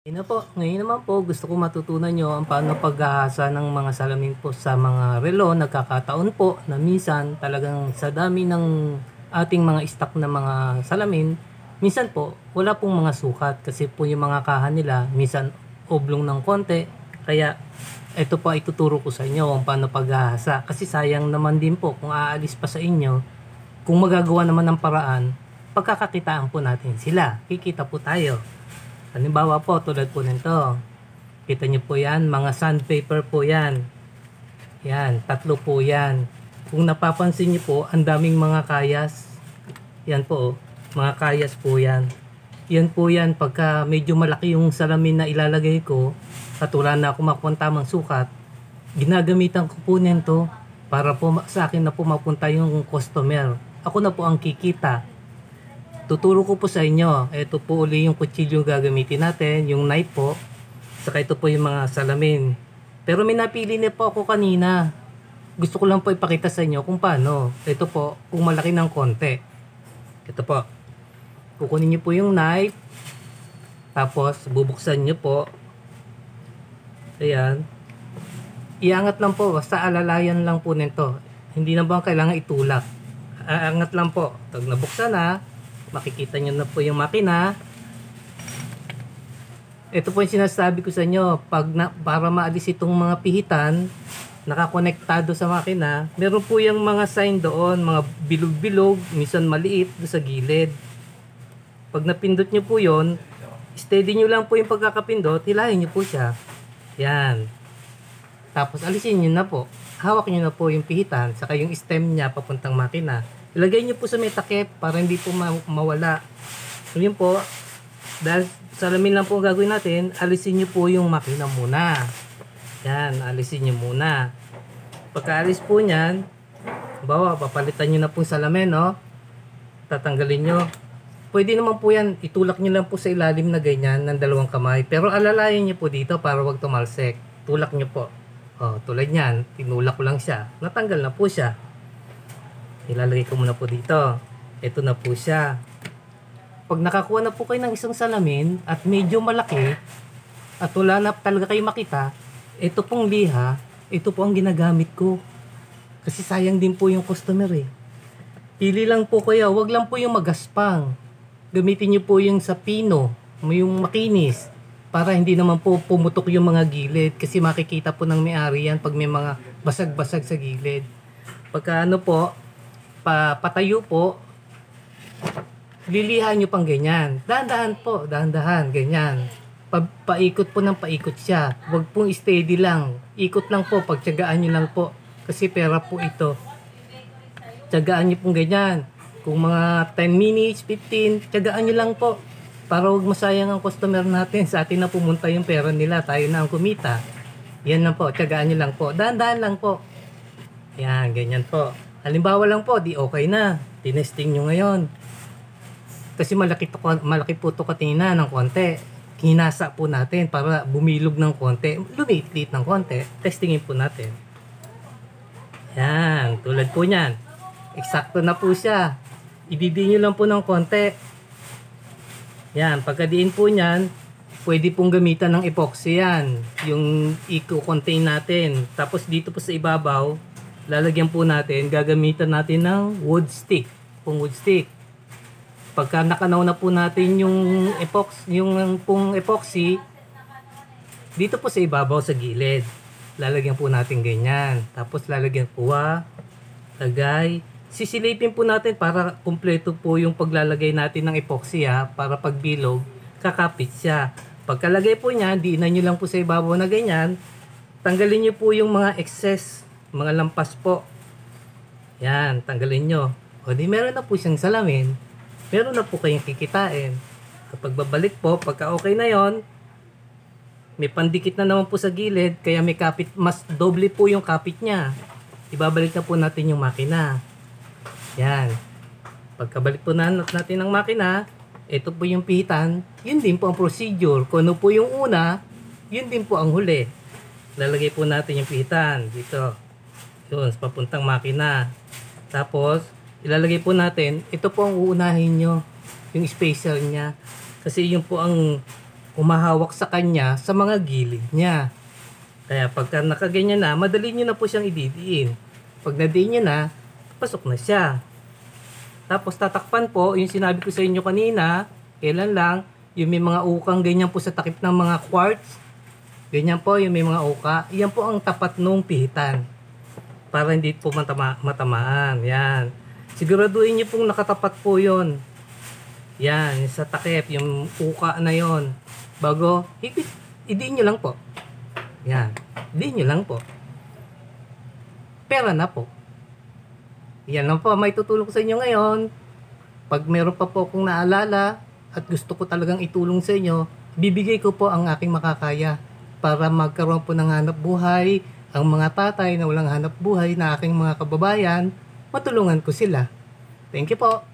Ngayon naman po gusto ko matutunan nyo ang paano paghahasa ng mga salamin po sa mga relo. Nagkakataon po na minsan talagang sa dami ng ating mga stock na mga salamin, minsan po wala pong mga sukat kasi po yung mga kahan nila minsan oblong ng konti. Kaya ito po ay tuturo ko sa inyo kung paano paghahasa kasi sayang naman din po kung aalis pa sa inyo. Kung magagawa naman ng paraan, pagkakakitaan po natin sila, kikita po tayo. Halimbawa po, tulad po nito. Kita nyo po yan, mga sandpaper po yan. Yan, tatlo po yan. Kung napapansin nyo po, ang daming mga kayas. Yan po, mga kayas po yan. Yan po yan, pagka medyo malaki yung salamin na ilalagay ko, at wala na ako makuha tamang sukat, ginagamitan ko po nito para po sa akin na po mapunta yung customer. Ako na po ang kikita. Tuturo ko po sa inyo. Ito po uli yung kutsilyo gagamitin natin, yung knife po. Saka ito po yung mga salamin. Pero may napili na po ako kanina. Gusto ko lang po ipakita sa inyo kung paano. Ito po, kung malaki ng konti. Ito po. Kukunin nyo po yung knife. Tapos, bubuksan nyo po. Ayan. Iangat lang po. Basta alalayan lang po nito. Hindi na ba kailangan itulak. Aangat lang po. Pag nabuksan na, makikita nyo na po yung makina. Ito po yung sinasabi ko sa inyo, para maalis itong mga pihitan, nakakonektado sa makina, meron po yung mga sign doon, mga bilog-bilog, minsan maliit sa gilid. Pag napindot nyo po yon, steady nyo lang po yung pagkakapindot, hilahin nyo po siya. Yan. Tapos alisin nyo na po. Hawak nyo na po yung pihitan, saka yung stem nya papuntang makina. Ilagay nyo po sa may takip para hindi po mawala. So yun po, dahil salamin lang po ang gagawin natin, alisin nyo po yung makina muna. Yan, alisin nyo muna. Pagka-alis po nyan, bawa, papalitan nyo na po salamin, no? Tatanggalin nyo. Pwede naman po yan, itulak nyo lang po sa ilalim na ganyan ng dalawang kamay. Pero alalayan nyo po dito para wag tumalsik. Tulak nyo po. O, tulad nyan, tinulak ko lang siya. Natanggal na po siya. Ilalagay ko muna po dito. Ito na po siya. Pag nakakuha na po kayo ng isang salamin at medyo malaki at wala na talaga kayo makita, ito pong liha, ito po ang ginagamit ko. Kasi sayang din po yung customer eh. Pili lang po kayo, wag lang po yung magaspang. Gamitin nyo po yung sa pino, yung makinis, para hindi naman po pumutok yung mga gilid kasi makikita po ng may-ari yan pag may mga basag-basag sa gilid. Pagka ano po, patayo po, lilihan nyo pang ganyan. Dahan-dahan po, dahan-dahan, ganyan. Paikot po ng paikot siya. Huwag pong steady lang. Ikot lang po, pagtyagaan nyo lang po. Kasi pera po ito. Tyagaan nyo pong ganyan. Kung mga 10 minutes, 15, tyagaan nyo lang po. Para huwag masayang ang customer natin. Sa atin na pumunta yung pera nila, tayo na ang kumita. Yan lang po, tyagaan nyo lang po. Dahan-dahan lang po. Yan, ganyan po. Halimbawa lang po, di okay na. Tinesting nyo ngayon. Kasi malaki po ito katina ng konti. Hinasa po natin para bumilog ng konti. Lumiit-liit ng konti. Testingin po natin. Yan, tulad po niyan. Eksakto na po siya. Ididiin nyo lang po ng konti. Yan, pagkadiin po niyan, pwede pong gamitan ng epoxy yan. Yung i-contain natin. Tapos dito po sa ibabaw, lalagyan po natin, gagamitan natin ng wood stick. Wood stick. Pagka nakanaw na po natin yung epoxy, dito po sa ibabaw sa gilid. Lalagyan po natin ganyan. Tapos lalagyan po lagay. Sisilipin po natin para kumpleto po yung paglalagay natin ng epoxy para pagbilog, kakapit siya. Pagkalagay po niya, diinan nyo lang po sa ibabaw na ganyan. Tanggalin nyo po yung mga excess, mga lampas po. Yan, tanggalin nyo. O di meron na po siyang salamin. Meron na po kayong kikitain. Kapag babalik po, pagka okay na yon, may pandikit na naman po sa gilid, kaya may kapit, mas doble po yung kapit niya. Ibabalik na po natin yung makina. Yan. Pagkabalik po natin ng makina, ito po yung pihitan, yun din po ang procedure. Kung ano po yung una, yun din po ang huli. Lalagay po natin yung pihitan dito. Yun, papuntang makina. Tapos, ilalagay po natin, ito po ang uunahin nyo, yung spacer niya. Kasi yun po ang umahawak sa kanya sa mga gilid niya. Kaya pagka nakaganyan na, madali nyo na po siyang ididiin. Pag nadiin nyo na, pasok na siya. Tapos tatakpan po, yung sinabi ko sa inyo kanina, kailan lang, yung may mga ukang ganyan po sa takip ng mga quartz, ganyan po yung may mga uka, yan po ang tapat nung pihitan. Para hindi po matamaan. Yan. Siguraduhin nyo pong nakatapat po yon. Yan, sa takip, yung uka na yon. Bago, idiin nyo lang po. Yan. Idiin nyo lang po. Pera na po. Yan lang po, may tutulong ko sa inyo ngayon. Pag meron pa po akong naalala at gusto ko talagang itulong sa inyo, bibigay ko po ang aking makakaya para magkaroon po ng hanap buhay. Ang mga tatay na walang hanap buhay na aking mga kababayan, matulungan ko sila. Thank you po.